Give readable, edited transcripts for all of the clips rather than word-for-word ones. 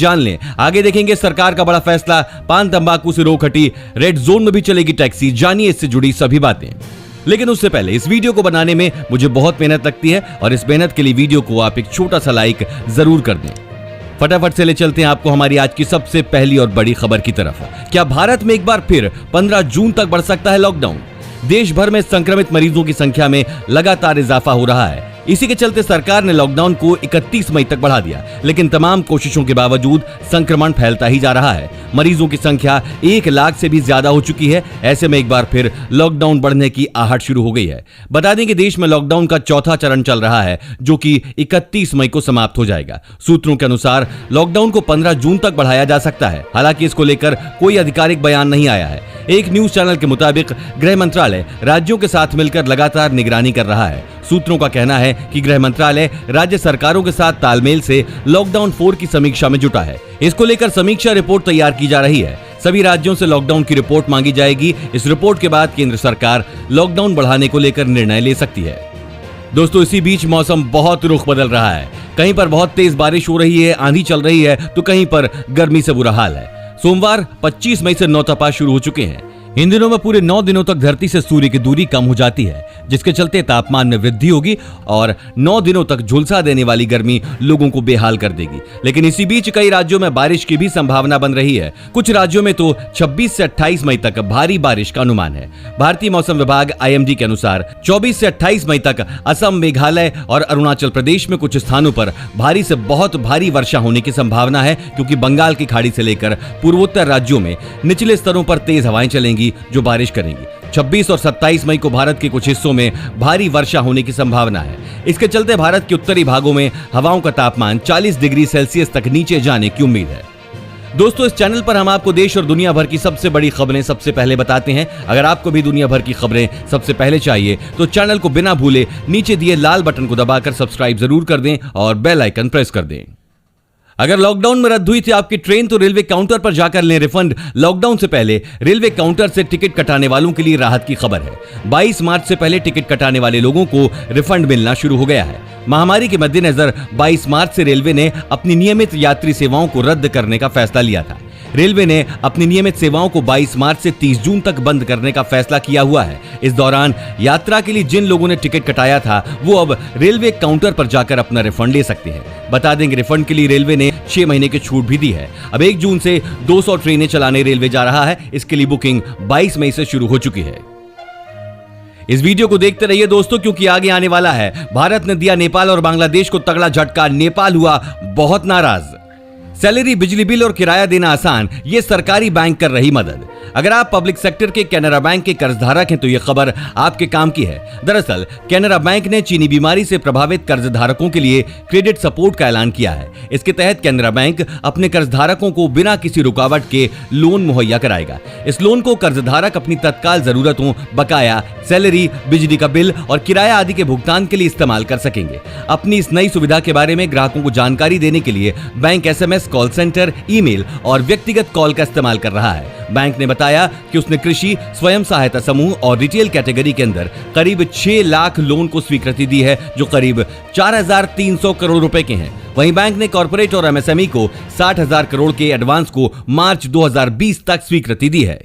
जान लें। आगे देखेंगे सरकार का बड़ा फैसला, पान तंबाकू से रोक हटी, रेड जोन में भी चलेगी टैक्सी। जानिए इससे जुड़ी सभी बातें। लेकिन उससे पहले इस वीडियो को बनाने में मुझे बहुत मेहनत लगती है और इस मेहनत के लिए वीडियो को आप एक छोटा सा लाइक जरूर कर दें। फटाफट से ले चलते हैं आपको हमारी आज की सबसे पहली और बड़ी खबर की तरफ। क्या भारत में एक बार फिर 15 जून तक बढ़ सकता है लॉकडाउन? देश भर में संक्रमित मरीजों की संख्या में लगातार इजाफा हो रहा है। इसी के चलते सरकार ने लॉकडाउन को 31 मई तक बढ़ा दिया, लेकिन तमाम कोशिशों के बावजूद संक्रमण फैलता ही जा रहा है। मरीजों की संख्या 1 लाख से भी ज्यादा हो चुकी है। ऐसे में एक बार फिर लॉकडाउन बढ़ने की आहट शुरू हो गई है। बता दें कि देश में लॉकडाउन का चौथा चरण चल रहा है, जो कि 31 मई को समाप्त हो जाएगा। सूत्रों के अनुसार लॉकडाउन को 15 जून तक बढ़ाया जा सकता है। हालांकि इसको लेकर कोई आधिकारिक बयान नहीं आया है। एक न्यूज चैनल के मुताबिक गृह मंत्रालय राज्यों के साथ मिलकर लगातार निगरानी कर रहा है। सूत्रों का कहना है कि गृह मंत्रालय राज्य सरकारों के साथ तालमेल से लॉकडाउन 4 की समीक्षा में जुटा है। इसको लेकर समीक्षा रिपोर्ट तैयार की जा रही है। सभी राज्यों से लॉकडाउन की रिपोर्ट मांगी जाएगी। इस रिपोर्ट के बाद केंद्र सरकार लॉकडाउन बढ़ाने को लेकर निर्णय ले सकती है। दोस्तों, इसी बीच मौसम बहुत रुख बदल रहा है। कहीं पर बहुत तेज बारिश हो रही है, आंधी चल रही है, तो कहीं पर गर्मी से बुरा हाल है। सोमवार 25 मई से नौतपा शुरू हो चुके हैं। इन दिनों में पूरे 9 दिनों तक धरती से सूर्य की दूरी कम हो जाती है, जिसके चलते तापमान में वृद्धि होगी और 9 दिनों तक झुलसा देने वाली गर्मी लोगों को बेहाल कर देगी। लेकिन इसी बीच कई राज्यों में बारिश की भी संभावना बन रही है। कुछ राज्यों में तो 26 से 28 मई तक भारी बारिश का अनुमान है। भारतीय मौसम विभाग IMD के अनुसार 24 से 28 मई तक असम, मेघालय और अरुणाचल प्रदेश में कुछ स्थानों पर भारी से बहुत भारी वर्षा होने की संभावना है, क्योंकि बंगाल की खाड़ी से लेकर पूर्वोत्तर राज्यों में निचले स्तरों पर तेज हवाएं चलेंगी जो बारिश करेंगी। 26 और 27 मई को भारत के कुछ हिस्सों में भारी वर्षा होने की संभावना है। इसके चलते भारत के उत्तरी भागों में हवाओं का तापमान 40 डिग्री सेल्सियस तक नीचे जाने की उम्मीद है। दोस्तों, इस चैनल पर हम आपको देश और दुनिया भर की सबसे बड़ी खबरें सबसे पहले बताते हैं। अगर आपको भी दुनिया भर की खबरें सबसे पहले चाहिए तो चैनल को बिना भूले नीचे दिए लाल बटन को दबाकर सब्सक्राइब जरूर कर दें और बेल आइकन प्रेस कर दें। अगर लॉकडाउन में रद्द हुई थी आपकी ट्रेन तो रेलवे काउंटर पर जाकर लें रिफंड। लॉकडाउन से पहले रेलवे काउंटर से टिकट कटाने वालों के लिए राहत की खबर है। 22 मार्च से पहले टिकट कटाने वाले लोगों को रिफंड मिलना शुरू हो गया है। महामारी के मद्देनजर 22 मार्च से रेलवे ने अपनी नियमित यात्री सेवाओं को रद्द करने का फैसला लिया था। रेलवे ने अपनी नियमित सेवाओं को 22 मार्च से 30 जून तक बंद करने का फैसला किया हुआ है। इस दौरान यात्रा के लिए जिन लोगों ने टिकट कटाया था वो अब रेलवे काउंटर पर जाकर अपना रिफंड ले सकते हैं। बता देंगे रिफंड के लिए रेलवे ने 6 महीने की छूट भी दी है। अब 1 जून से 200 ट्रेनें चलाने रेलवे जा रहा है। इसके लिए बुकिंग 22 मई से शुरू हो चुकी है। इस वीडियो को देखते रहिए दोस्तों, क्योंकि आगे आने वाला है। भारत ने दिया नेपाल और बांग्लादेश को तगड़ा झटका। नेपाल हुआ बहुत नाराज। सैलरी, बिजली बिल और किराया देना आसान, ये सरकारी बैंक कर रही मदद। अगर आप पब्लिक सेक्टर के कैनरा बैंक के कर्जधारक हैं तो यह खबर आपके काम की है। दरअसल कैनरा बैंक ने चीनी बीमारी से प्रभावित कर्जधारकों के लिए क्रेडिट सपोर्ट का ऐलान किया है। इसके तहत कैनरा बैंक अपने कर्जधारकों को बिना किसी रुकावट के लोन मुहैया कराएगा। इस लोन को कर्जधारक अपनी तत्काल जरूरतों, बकाया, सैलरी, बिजली का बिल और किराया आदि के भुगतान के लिए इस्तेमाल कर सकेंगे। अपनी इस नई सुविधा के बारे में ग्राहकों को जानकारी देने के लिए bank SMS, call centre, email और व्यक्तिगत कॉल का इस्तेमाल कर रहा है। बैंक ने बताया कि उसने कृषि, स्वयं सहायता समूह और रिटेल कैटेगरी के अंदर करीब 6 लाख लोन को स्वीकृति दी है, जो करीब 4,300 करोड़ रुपए के हैं। वहीं बैंक ने कॉर्पोरेट और MSME को 60,000 करोड़ के एडवांस को मार्च 2020 तक स्वीकृति दी है।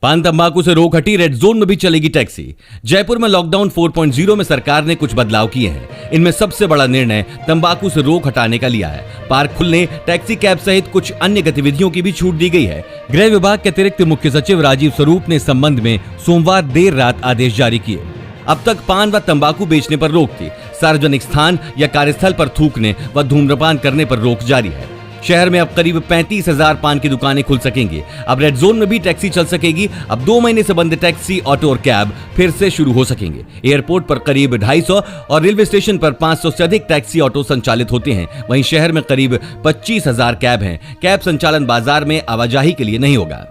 पान तंबाकू से रोक हटी, रेड जोन में भी चलेगी टैक्सी। जयपुर में लॉकडाउन 4.0 में सरकार ने कुछ बदलाव किए हैं। इनमें सबसे बड़ा निर्णय तंबाकू से रोक हटाने का लिया है। पार्क खुलने, टैक्सी कैब सहित कुछ अन्य गतिविधियों की भी छूट दी गई है। गृह विभाग के अतिरिक्त मुख्य सचिव राजीव स्वरूप ने इस संबंध में सोमवार देर रात आदेश जारी किए। अब तक पान व तंबाकू बेचने पर रोक थी। सार्वजनिक स्थान या कार्यस्थल पर थूकने व धूम्रपान करने पर रोक जारी है। शहर में अब करीब 35,000 पान की दुकानें खुल सकेंगी। अब रेड जोन में भी टैक्सी चल सकेगी। अब 2 महीने से बंद टैक्सी, ऑटो और कैब फिर से शुरू हो सकेंगे। एयरपोर्ट पर करीब 250 और रेलवे स्टेशन पर 500 से अधिक टैक्सी, ऑटो संचालित होते हैं। वहीं शहर में करीब 25,000 कैब हैं। कैब संचालन बाजार में आवाजाही के लिए नहीं होगा।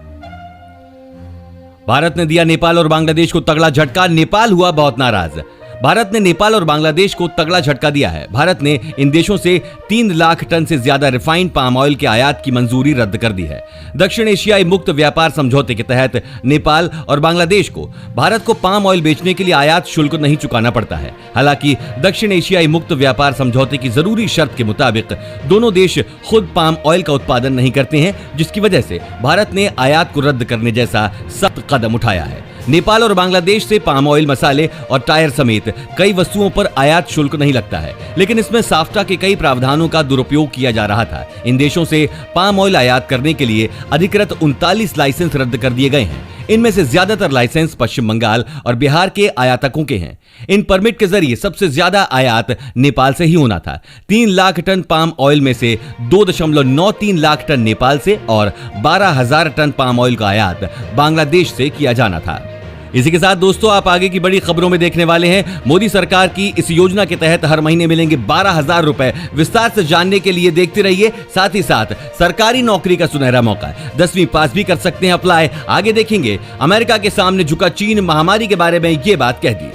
भारत ने दिया नेपाल और बांग्लादेश को तगड़ा झटका। नेपाल हुआ बहुत नाराज। भारत ने नेपाल और बांग्लादेश को तगड़ा झटका दिया है। भारत ने इन देशों से 3 लाख टन से ज्यादा रिफाइंड पाम ऑयल के आयात की मंजूरी रद्द कर दी है। दक्षिण एशियाई मुक्त व्यापार समझौते के तहत नेपाल और बांग्लादेश को भारत को पाम ऑयल बेचने के लिए आयात शुल्क नहीं चुकाना पड़ता है। हालांकि दक्षिण एशियाई मुक्त व्यापार समझौते की जरूरी शर्त के मुताबिक दोनों देश खुद पाम ऑयल का उत्पादन नहीं करते हैं, जिसकी वजह से भारत ने आयात को रद्द करने जैसा सख्त कदम उठाया है। नेपाल और बांग्लादेश से पाम ऑयल, मसाले और टायर समेत कई वस्तुओं पर आयात शुल्क नहीं लगता है, लेकिन इसमें साफ्टा के कई प्रावधानों का दुरुपयोग किया जा रहा था। इन देशों से पाम ऑयल आयात करने के लिए अधिकृत 39 लाइसेंस रद्द कर दिए गए हैं। इनमें से ज्यादातर लाइसेंस पश्चिम बंगाल और बिहार के आयातकों के हैं। इन परमिट के जरिए सबसे ज्यादा आयात नेपाल से ही होना था। 3 लाख टन पाम ऑयल में से 2.93 लाख टन नेपाल से और 12,000 टन पाम ऑयल का आयात बांग्लादेश से किया जाना था। इसी के साथ दोस्तों, आप आगे की बड़ी खबरों में देखने वाले हैं। मोदी सरकार की इस योजना के तहत हर महीने मिलेंगे 12,000 रुपए। विस्तार से जानने के लिए देखते रहिए। साथ ही साथ सरकारी नौकरी का सुनहरा मौका, 10वीं पास भी कर सकते हैं अप्लाई। आगे देखेंगे अमेरिका के सामने झुका चीन, महामारी के बारे में ये बात कह दी।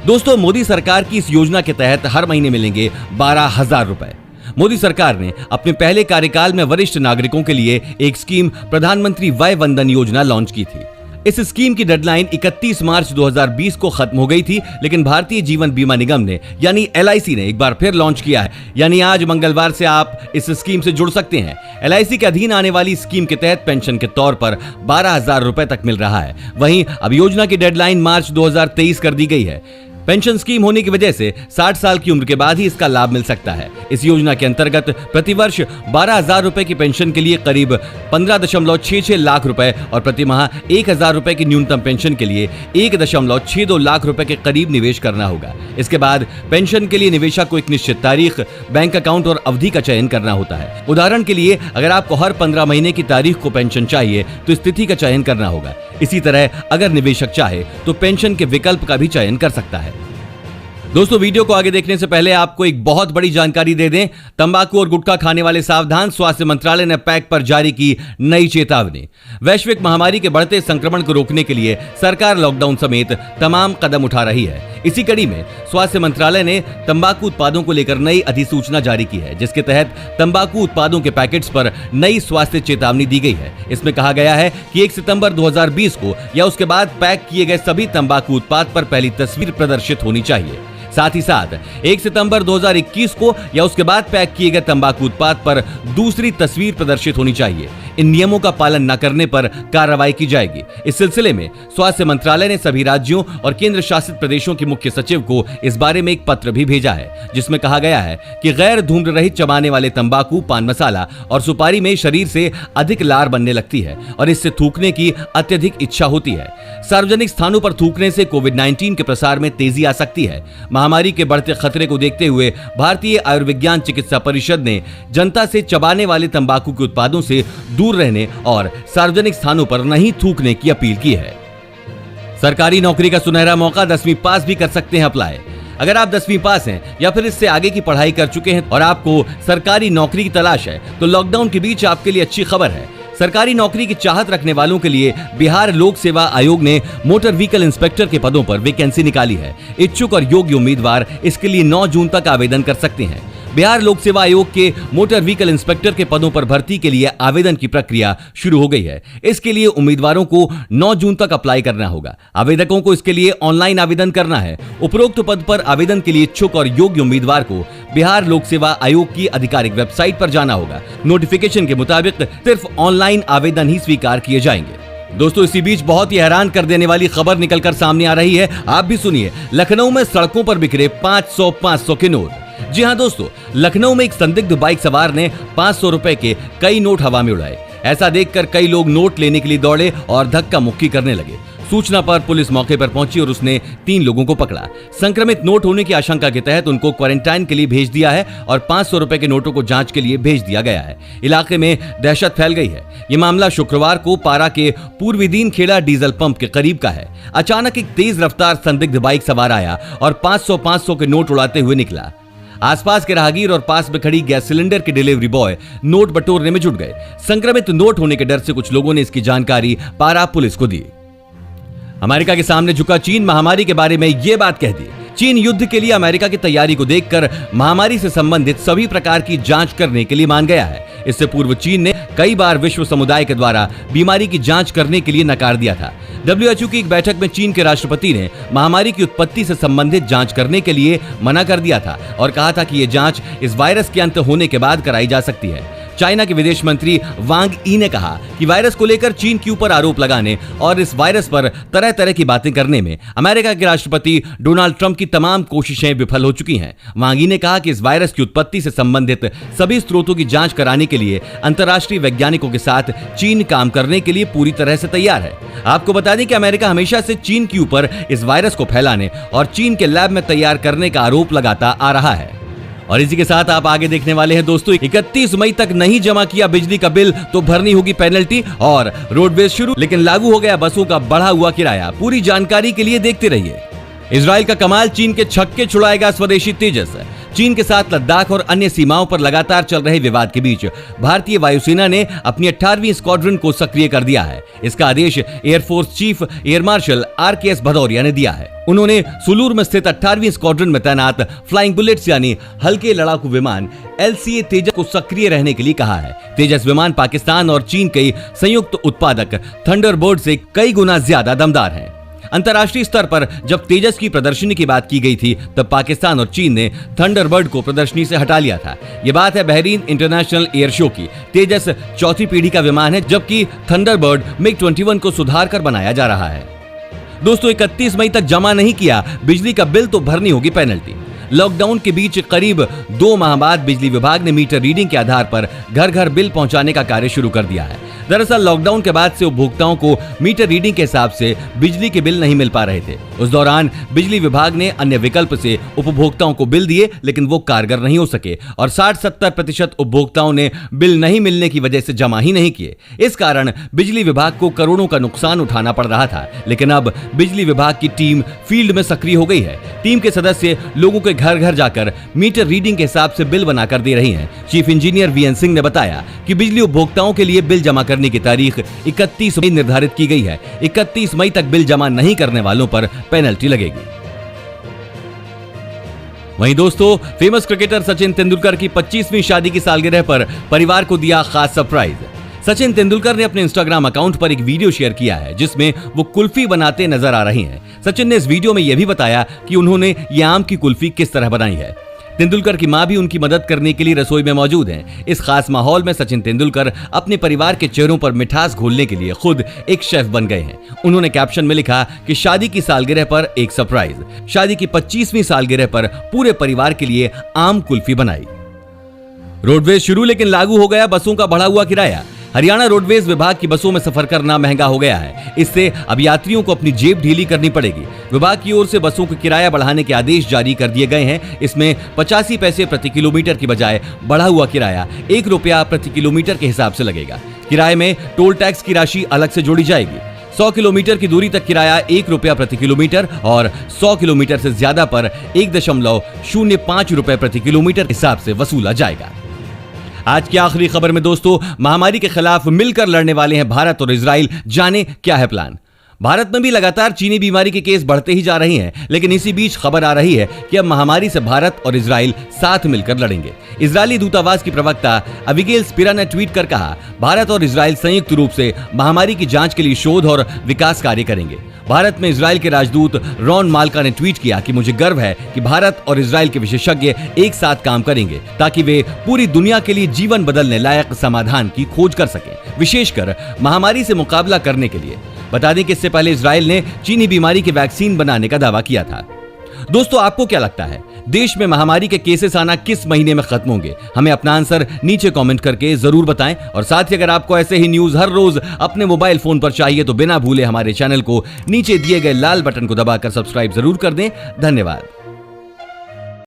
दोस्तों, मोदी सरकार की इस योजना के तहत हर महीने मिलेंगे 12,000 रुपए। मोदी सरकार ने अपने पहले कार्यकाल में वरिष्ठ नागरिकों के लिए एक स्कीम प्रधानमंत्री वय वंदन योजना लॉन्च की थी। इस स्कीम की डेडलाइन 31 मार्च 2020 को खत्म हो गई थी, लेकिन भारतीय जीवन बीमा निगम ने यानी LIC ने एक बार फिर लॉन्च किया है। यानी आज मंगलवार से आप इस स्कीम से जुड़ सकते हैं। LIC के अधीन आने वाली स्कीम के तहत पेंशन के तौर पर 12,000 रुपए तक मिल रहा है। वहीं अब योजना की डेडलाइन मार्च 2023 कर दी गई है। पेंशन स्कीम होने की वजह से 60 साल की उम्र के बाद ही इसका लाभ मिल सकता है। इस योजना के अंतर्गत प्रतिवर्ष 12,000 रुपए की पेंशन के लिए करीब 15.66 लाख रुपए और प्रति माह 1,000 रुपए की न्यूनतम पेंशन के लिए 1.62 लाख रुपए के करीब निवेश करना होगा। इसके बाद पेंशन के लिए निवेशक को एक निश्चित तारीख, बैंक अकाउंट और अवधि का चयन करना होता है। उदाहरण के लिए, अगर आपको हर 15 महीने की तारीख को पेंशन चाहिए तो इस तिथि का चयन करना होगा। इसी तरह अगर निवेशक चाहे तो पेंशन के विकल्प का भी चयन कर सकता है। दोस्तों, वीडियो को आगे देखने से पहले आपको एक बहुत बड़ी जानकारी दे दें। तंबाकू और गुटखा खाने वाले सावधान, स्वास्थ्य मंत्रालय ने पैक पर जारी की नई चेतावनी। वैश्विक महामारी के बढ़ते संक्रमण को रोकने के लिए सरकार लॉकडाउन समेत तमाम कदम उठा रही है। इसी कड़ी में स्वास्थ्य मंत्रालय ने तंबाकू उत्पादों को लेकर नई अधिसूचना जारी की है, जिसके तहत तंबाकू उत्पादों के पैकेट्स पर नई स्वास्थ्य चेतावनी दी गई है। इसमें कहा गया है कि 1 सितंबर 2020 को या उसके बाद पैक किए गए सभी तंबाकू उत्पाद पर पहली तस्वीर प्रदर्शित होनी चाहिए। साथ ही साथ 1 सितंबर 2021 को या उसके बाद पैक किए गए तंबाकू उत्पाद पर दूसरी तस्वीर प्रदर्शित होनी चाहिए। इन नियमों का पालन न करने पर कार्रवाई की जाएगी। इस सिलसिले में स्वास्थ्य मंत्रालय ने सभी राज्यों और केंद्र शासित प्रदेशों के मुख्य सचिव को इस बारे में एक पत्र भी भेजा है, जिसमें कहा गया है कि गैर धूम्र रहित चबाने वाले तंबाकू, पान मसाला और सुपारी में शरीर से अधिक लार बनने लगती है और इससे थूकने की अत्यधिक इच्छा होती है। सार्वजनिक स्थानों पर थूकने से कोविड-19 के प्रसार में तेजी आ सकती है। महामारी के बढ़ते खतरे को देखते हुए भारतीय आयुर्विज्ञान चिकित्सा परिषद ने जनता से चबाने वाले तंबाकू के उत्पादों से दूर रहने और सार्वजनिक स्थानों पर नहीं थूकने की अपील की है। सरकारी नौकरी का सुनहरा मौका, 10वीं पास भी कर सकते हैं अप्लाई। अगर आप 10वीं पास हैं या फिर इससे आगे की पढ़ाई कर चुके हैं और आपको सरकारी नौकरी की तलाश है, तो लॉकडाउन के बीच आपके लिए अच्छी खबर है। सरकारी नौकरी की चाहत रखने वालों के लिए बिहार लोक सेवा आयोग ने मोटर व्हीकल इंस्पेक्टर के पदों पर वैकेंसी निकाली है। इच्छुक और योग्य उम्मीदवार इसके लिए 9 जून तक आवेदन कर सकते हैं। बिहार लोक सेवा आयोग के मोटर व्हीकल इंस्पेक्टर के पदों पर भर्ती के लिए आवेदन की प्रक्रिया शुरू हो गई है। इसके लिए उम्मीदवारों को 9 जून तक अप्लाई करना होगा। आवेदकों को इसके लिए ऑनलाइन आवेदन करना है। उपरोक्त पद पर आवेदन के लिए इच्छुक और योग्य उम्मीदवार को बिहार लोक सेवा आयोग की आधिकारिक वेबसाइट पर जाना होगा। नोटिफिकेशन के मुताबिक सिर्फ ऑनलाइन आवेदन ही स्वीकार किए जाएंगे। दोस्तों, इसी बीच बहुत ही हैरान कर देने वाली खबर निकलकर सामने आ रही है। आप भी सुनिए। लखनऊ में सड़कों पर बिखरे 500 के नोट। जी हां दोस्तों, लखनऊ में एक संदिग्ध बाइक सवार ने 500 रुपए के कई नोट हवा में उड़ाए। ऐसा देखकर कई लोग नोट लेने के लिए दौड़े और धक्का मुक्की करने लगे। सूचना पर पुलिस मौके पर पहुंची और उसने 3 लोगों को पकड़ा। संक्रमित नोट होने की आशंका के तहत उनको क्वारंटाइन के लिए भेज दिया है और 500 रुपए के नोटों को जांच के लिए भेज दिया गया है। इलाके में दहशत फैल गई है। ये मामला शुक्रवार को पारा के पूर्वी दीन खेड़ा डीजल पंप के करीब का है। अचानक एक तेज रफ्तार संदिग्ध बाइक सवार आया और 500 के नोट उड़ाते हुए निकला। आसपास के राहगीर और पास में खड़ी गैस सिलेंडर के डिलीवरी बॉय नोट बटोरने में जुट गए। संक्रमित नोट होने के डर से कुछ लोगों ने इसकी जानकारी पारा पुलिस को दी। अमेरिका के सामने झुका चीन महामारी के बारे में ये बात कह दी। चीन युद्ध के लिए अमेरिका की तैयारी को देखकर महामारी से संबंधित सभी प्रकार की जांच करने के लिए मान गया है। इससे पूर्व चीन ने कई बार विश्व समुदाय के द्वारा बीमारी की जांच करने के लिए नकार दिया था। WHO की एक बैठक में चीन के राष्ट्रपति ने महामारी की उत्पत्ति से संबंधित जांच करने के लिए मना कर दिया था और कहा था कि यह जांच इस वायरस के अंत होने के बाद कराई जा सकती है। चाइना के विदेश मंत्री वांग यी ने कहा कि वायरस को लेकर चीन के ऊपर आरोप लगाने और इस वायरस पर तरह तरह की बातें करने में अमेरिका के राष्ट्रपति डोनाल्ड ट्रंप की तमाम कोशिशें विफल हो चुकी हैं। वांग यी ने कहा कि इस वायरस की उत्पत्ति से संबंधित सभी स्रोतों की जांच कराने के लिए अंतर्राष्ट्रीय वैज्ञानिकों के साथ चीन काम करने के लिए पूरी तरह से तैयार है। आपको बता दें कि अमेरिका हमेशा से चीन के ऊपर इस वायरस को फैलाने और चीन के लैब में तैयार करने का आरोप लगाता आ रहा है। और इसी के साथ आप आगे देखने वाले हैं दोस्तों, 31 मई तक नहीं जमा किया बिजली का बिल तो भरनी होगी पेनल्टी, और रोडवेज शुरू लेकिन लागू हो गया बसों का बढ़ा हुआ किराया। पूरी जानकारी के लिए देखते रहिए। इजराइल का कमाल, चीन के छक्के छुड़ाएगा स्वदेशी तेजस। चीन के साथ लद्दाख और अन्य सीमाओं पर लगातार चल रहे विवाद के बीच भारतीय वायुसेना ने अपनी 18वीं स्क्वाड्रन को सक्रिय कर दिया है। इसका आदेश air force chief air marshal RKS Bhadauria ने दिया है। उन्होंने सुलूर में स्थित 18वीं स्क्वाड्रन में तैनात फ्लाइंग बुलेट्स यानी हल्के लड़ाकू विमान LCA तेजस को सक्रिय रहने के लिए कहा है। तेजस विमान पाकिस्तान और चीन के संयुक्त उत्पादक थंडरबर्ड से कई गुना ज्यादा दमदार हैं। अंतर्राष्ट्रीय स्तर पर जब तेजस की प्रदर्शनी की बात की गई थी तब पाकिस्तान और चीन ने थंडरबर्ड को प्रदर्शनी से हटा लिया था। यह बात है बहरीन इंटरनेशनल एयर शो की। तेजस चौथी पीढ़ी का विमान है, जबकि थंडरबर्ड MiG-21 को सुधार कर बनाया जा रहा है। दोस्तों, 31 मई तक जमा नहीं किया बिजली का बिल तो भरनी होगी पेनल्टी। लॉकडाउन के बीच करीब 2 माह बाद बिजली विभाग ने मीटर रीडिंग के आधार पर घर घर बिल पहुंचाने का कार्य शुरू कर दिया है। दरअसल लॉकडाउन के बाद से उपभोक्ताओं को मीटर रीडिंग के हिसाब से बिजली के बिल नहीं मिल पा रहे थे। उस दौरान बिजली विभाग ने अन्य विकल्प से उपभोक्ताओं को बिल दिए, लेकिन वो कारगर नहीं हो सके और 60-70% उपभोक्ताओं ने बिल नहीं मिलने की वजह से जमा ही नहीं किए। इस कारण बिजली विभाग को करोड़ों का नुकसान उठाना पड़ रहा था। लेकिन अब बिजली विभाग की टीम फील्ड में सक्रिय हो गई है। टीम के सदस्य लोगों के घर घर जाकर मीटर रीडिंग के हिसाब से बिल बनाकर दे रही हैं। चीफ इंजीनियर VN सिंह ने बताया कि बिजली उपभोक्ताओं के लिए बिल जमा करने की तारीख 31 मई निर्धारित की गई है। 31 मई तक बिल जमा नहीं करने वालों पर पेनल्टी लगेगी। वहीं दोस्तों, फेमस क्रिकेटर सचिन तेंदुलकर की 25वीं शादी की सालगिरह पर परिवार को दिया खास सरप्राइज। सचिन तेंदुलकर ने अपने इंस्टाग्राम अकाउंट पर एक वीडियो शेयर किया है जिसमें वो कुल्फी बनाते नजर आ रही हैं। सचिन ने इस वीडियो में यह भी बताया कि उन्होंने ये आम की कुल्फी किस तरह बनाई है। तेंदुलकर की मां भी उनकी मदद करने के लिए रसोई में मौजूद हैं। इस खास माहौल में सचिन तेंदुलकर अपने परिवार के चेहरों पर मिठास घोलने के लिए खुद एक शेफ बन गए हैं। उन्होंने कैप्शन में लिखा कि शादी की सालगिरह पर एक सरप्राइज। शादी की 25वीं सालगिरह पर पूरे परिवार के लिए आम कुल्फी बनाई। रोडवेज शुरू लेकिन लागू हो गया बसों का बढ़ा हुआ किराया। हरियाणा रोडवेज विभाग की बसों में सफर करना महंगा हो गया है। इससे अब यात्रियों को अपनी जेब ढीली करनी पड़ेगी। विभाग की ओर से बसों का किराया बढ़ाने के आदेश जारी कर दिए गए हैं। इसमें 85 पैसे प्रति किलोमीटर की बजाय बढ़ा हुआ किराया 1 रुपया प्रति किलोमीटर के हिसाब से लगेगा। किराए में टोल टैक्स की राशि अलग से जोड़ी जाएगी। 100 किलोमीटर की दूरी तक किराया 1 रुपया प्रति किलोमीटर और 100 किलोमीटर से ज्यादा पर 1.05 रुपए प्रति किलोमीटर के हिसाब से वसूला जाएगा। आज की आखिरी खबर में दोस्तों, महामारी के खिलाफ मिलकर लड़ने वाले हैं भारत और इजराइल। जाने क्या है प्लान। भारत में भी लगातार चीनी बीमारी के केस बढ़ते ही जा रहे हैं, लेकिन इसी बीच खबर आ रही है कि अब महामारी से भारत और इजराइल साथ मिलकर लड़ेंगे। इजरायली दूतावास की प्रवक्ता अबिगेल स्पिरा ने ट्वीट कर कहा, भारत और इजराइल संयुक्त रूप से महामारी की जांच के लिए शोध और विकास कार्य करेंगे। भारत में इजराइल के राजदूत रॉन माल्का ने ट्वीट किया कि मुझे गर्व है कि भारत और इजराइल के विशेषज्ञ एक साथ काम करेंगे ताकि वे पूरी दुनिया के लिए जीवन बदलने लायक समाधान की खोज कर सकें, विशेषकर महामारी से मुकाबला करने के लिए। बता दें कि इससे पहले इजराइल ने चीनी बीमारी के वैक्सीन बनाने का दावा किया था। दोस्तों, आपको क्या लगता है देश में महामारी के केसेस आना किस महीने में खत्म होंगे? हमें अपना आंसर नीचे कमेंट करके जरूर बताएं। और साथ ही अगर आपको ऐसे ही न्यूज हर रोज अपने मोबाइल फोन पर चाहिए तो बिना भूले हमारे चैनल को नीचे दिए गए लाल बटन को दबाकर सब्सक्राइब जरूर कर दें। धन्यवाद।